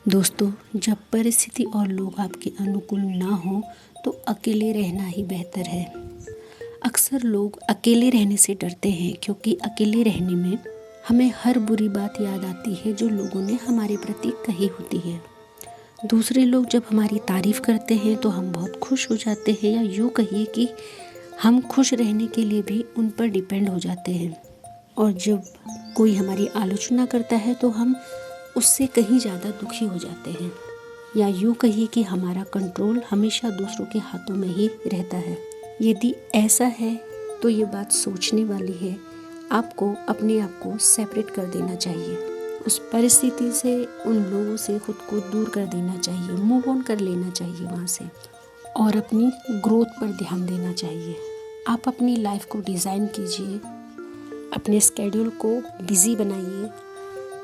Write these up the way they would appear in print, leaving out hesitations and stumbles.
दोस्तों, जब परिस्थिति और लोग आपके अनुकूल ना हो तो अकेले रहना ही बेहतर है। अक्सर लोग अकेले रहने से डरते हैं क्योंकि अकेले रहने में हमें हर बुरी बात याद आती है जो लोगों ने हमारे प्रति कही होती है। दूसरे लोग जब हमारी तारीफ करते हैं तो हम बहुत खुश हो जाते हैं, या यूँ कहिए कि हम खुश रहने के लिए भी उन पर डिपेंड हो जाते हैं। और जब कोई हमारी आलोचना करता है तो हम उससे कहीं ज़्यादा दुखी हो जाते हैं, या यूँ कहिए कि हमारा कंट्रोल हमेशा दूसरों के हाथों में ही रहता है। यदि ऐसा है तो ये बात सोचने वाली है। आपको अपने आप को सेपरेट कर देना चाहिए, उस परिस्थिति से, उन लोगों से खुद को दूर कर देना चाहिए, मूव ऑन कर लेना चाहिए वहाँ से, और अपनी ग्रोथ पर ध्यान देना चाहिए। आप अपनी लाइफ को डिज़ाइन कीजिए, अपने स्केड्यूल को बिज़ी बनाइए,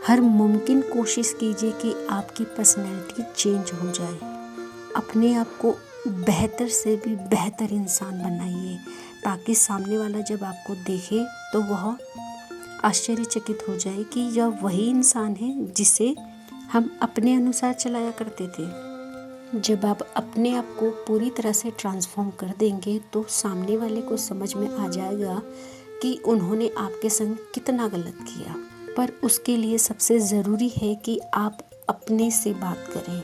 हर मुमकिन कोशिश कीजिए कि आपकी पर्सनैलिटी चेंज हो जाए। अपने आप को बेहतर से भी बेहतर इंसान बनाइए, ताकि सामने वाला जब आपको देखे तो वह आश्चर्यचकित हो जाए कि यह वही इंसान है जिसे हम अपने अनुसार चलाया करते थे। जब आप अपने आप को पूरी तरह से ट्रांसफॉर्म कर देंगे तो सामने वाले को समझ में आ जाएगा कि उन्होंने आपके संग कितना गलत किया। पर उसके लिए सबसे ज़रूरी है कि आप अपने से बात करें,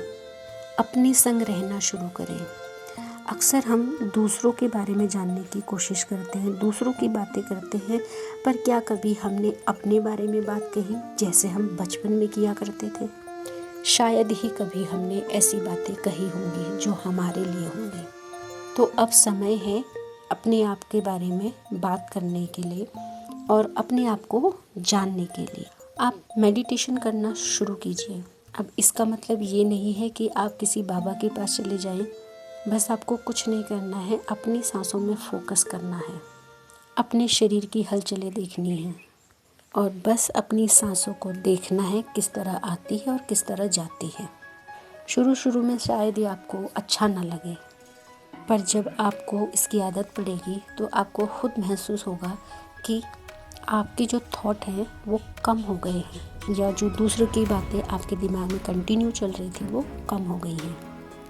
अपने संग रहना शुरू करें। अक्सर हम दूसरों के बारे में जानने की कोशिश करते हैं, दूसरों की बातें करते हैं, पर क्या कभी हमने अपने बारे में बात कही जैसे हम बचपन में किया करते थे? शायद ही कभी हमने ऐसी बातें कही होंगी जो हमारे लिए होंगी। तो अब समय है अपने आप के बारे में बात करने के लिए और अपने आप को जानने के लिए। आप मेडिटेशन करना शुरू कीजिए। अब इसका मतलब ये नहीं है कि आप किसी बाबा के पास चले जाएं। बस आपको कुछ नहीं करना है, अपनी सांसों में फोकस करना है, अपने शरीर की हलचलें देखनी है, और बस अपनी सांसों को देखना है किस तरह आती है और किस तरह जाती है। शुरू में शायद ये आपको अच्छा ना लगे, पर जब आपको इसकी आदत पड़ेगी तो आपको खुद महसूस होगा कि आपके जो थॉट हैं वो कम हो गए हैं, या जो दूसरों की बातें आपके दिमाग में कंटिन्यू चल रही थी वो कम हो गई हैं।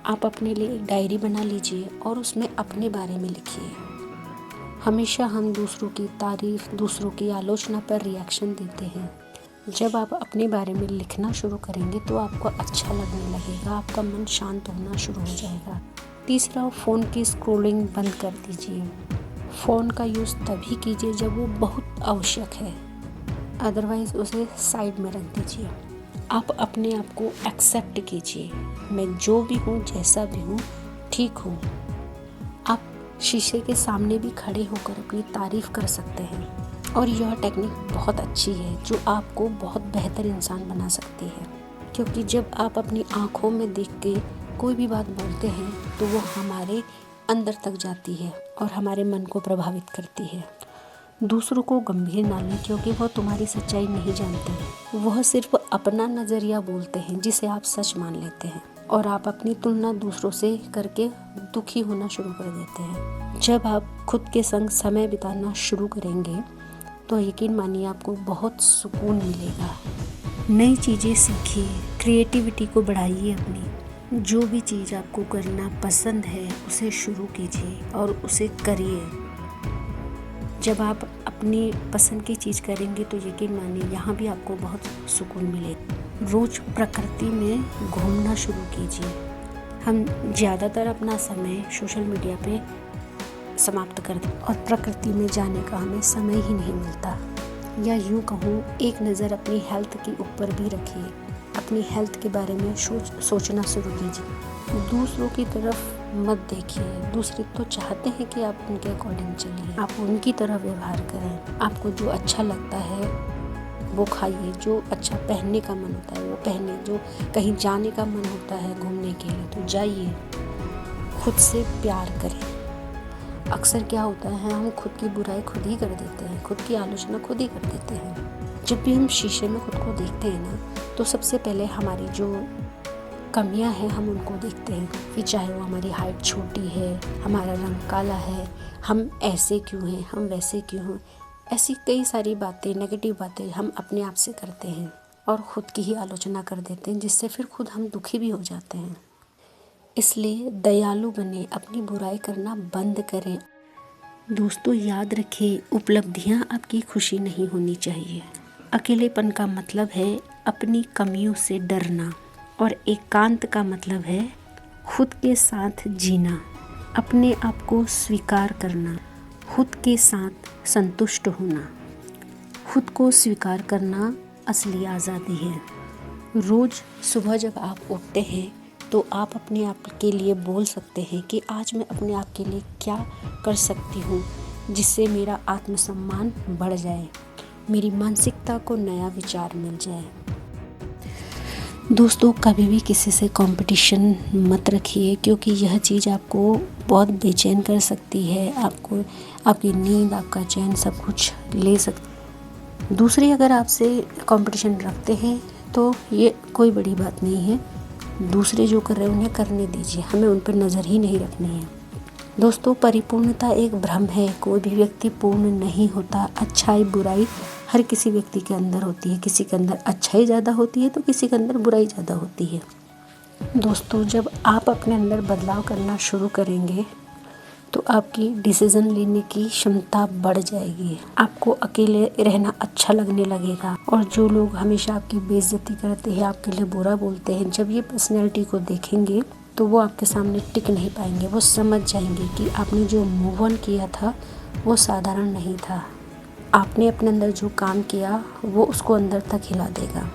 आप अपने लिए एक डायरी बना लीजिए और उसमें अपने बारे में लिखिए। हमेशा हम दूसरों की तारीफ, दूसरों की आलोचना पर रिएक्शन देते हैं। जब आप अपने बारे में लिखना शुरू करेंगे तो आपको अच्छा लगने लगेगा, आपका मन शांत होना शुरू हो जाएगा। तीसरा, फ़ोन की स्क्रॉलिंग बंद कर दीजिए। फ़ोन का यूज़ तभी कीजिए जब वो बहुत आवश्यक है, अदरवाइज़ उसे साइड में रख दीजिए। आप अपने आप को एक्सेप्ट कीजिए, मैं जो भी हूँ, जैसा भी हूँ, ठीक हूँ। आप शीशे के सामने भी खड़े होकर अपनी तारीफ़ कर सकते हैं, और यह टेक्निक बहुत अच्छी है जो आपको बहुत बेहतर इंसान बना सकती है। क्योंकि जब आप अपनी आँखों में देख के कोई भी बात बोलते हैं तो वो हमारे अंदर तक जाती है और हमारे मन को प्रभावित करती है। दूसरों को गंभीर ना लें, क्योंकि वह तुम्हारी सच्चाई नहीं जानते। वह सिर्फ अपना नज़रिया बोलते हैं जिसे आप सच मान लेते हैं, और आप अपनी तुलना दूसरों से करके दुखी होना शुरू कर देते हैं। जब आप खुद के संग समय बिताना शुरू करेंगे तो यकीन मानिए आपको बहुत सुकून मिलेगा। नई चीज़ें सीखिए, क्रिएटिविटी को बढ़ाइए अपनी। जो भी चीज़ आपको करना पसंद है उसे शुरू कीजिए और उसे करिए। जब आप अपनी पसंद की चीज़ करेंगे तो यकीन मानिए यहाँ भी आपको बहुत सुकून मिलेगा। रोज़ प्रकृति में घूमना शुरू कीजिए। हम ज़्यादातर अपना समय सोशल मीडिया पे समाप्त कर दें और प्रकृति में जाने का हमें समय ही नहीं मिलता। या यूँ कहूँ, एक नज़र अपनी हेल्थ के ऊपर भी रखिए। अपनी हेल्थ के बारे में सोचना शुरू कीजिए। दूसरों की तरफ मत देखिए। दूसरे तो चाहते हैं कि आप उनके अकॉर्डिंग चलिए, आप उनकी तरह व्यवहार करें। आपको जो अच्छा लगता है वो खाइए, जो अच्छा पहनने का मन होता है वो पहने, जो कहीं जाने का मन होता है घूमने के लिए तो जाइए। खुद से प्यार करें। अक्सर क्या होता है, हम खुद की बुराई खुद ही कर देते हैं, खुद की आलोचना खुद ही कर देते हैं। जब भी हम शीशे में खुद को देखते हैं ना, तो सबसे पहले हमारी जो कमियां हैं हम उनको देखते हैं, कि चाहे वो हमारी हाइट छोटी है, हमारा रंग काला है, हम ऐसे क्यों हैं, हम वैसे क्यों हैं। ऐसी कई सारी बातें, नेगेटिव बातें हम अपने आप से करते हैं। और ख़ुद की ही आलोचना कर देते हैं, जिससे फिर खुद हम दुखी भी हो जाते हैं। इसलिए दयालु बने, अपनी बुराई करना बंद करें। दोस्तों याद रखिए, उपलब्धियां आपकी खुशी नहीं होनी चाहिए। अकेलेपन का मतलब है अपनी कमियों से डरना, और एकांत का मतलब है खुद के साथ जीना, अपने आप को स्वीकार करना, खुद के साथ संतुष्ट होना। खुद को स्वीकार करना असली आज़ादी है। रोज़ सुबह जब आप उठते हैं तो आप अपने आप के लिए बोल सकते हैं कि आज मैं अपने आप के लिए क्या कर सकती हूँ जिससे मेरा आत्मसम्मान बढ़ जाए, मेरी मानसिकता को नया विचार मिल जाए। दोस्तों कभी भी किसी से कंपटीशन मत रखिए, क्योंकि यह चीज़ आपको बहुत बेचैन कर सकती है, आपको आपकी नींद, आपका चैन सब कुछ ले सकती। दूसरे अगर आपसे कंपटीशन रखते हैं तो ये कोई बड़ी बात नहीं है, दूसरे जो कर रहे हैं उन्हें करने दीजिए, हमें उन पर नज़र ही नहीं रखनी है। दोस्तों परिपूर्णता एक भ्रम है, कोई भी व्यक्ति पूर्ण नहीं होता। अच्छाई बुराई हर किसी व्यक्ति के अंदर होती है, किसी के अंदर अच्छाई ज़्यादा होती है तो किसी के अंदर बुराई ज़्यादा होती है। दोस्तों जब आप अपने अंदर बदलाव करना शुरू करेंगे तो आपकी डिसीज़न लेने की क्षमता बढ़ जाएगी, आपको अकेले रहना अच्छा लगने लगेगा। और जो लोग हमेशा आपकी बेइज्जती करते हैं, आपके लिए बुरा बोलते हैं, जब ये पर्सनैलिटी को देखेंगे तो वो आपके सामने टिक नहीं पाएंगे। वो समझ जाएंगे कि आपने जो मूव ऑन किया था वो साधारण नहीं था, आपने अपने अंदर जो काम किया वो उसको अंदर तक हिला देगा।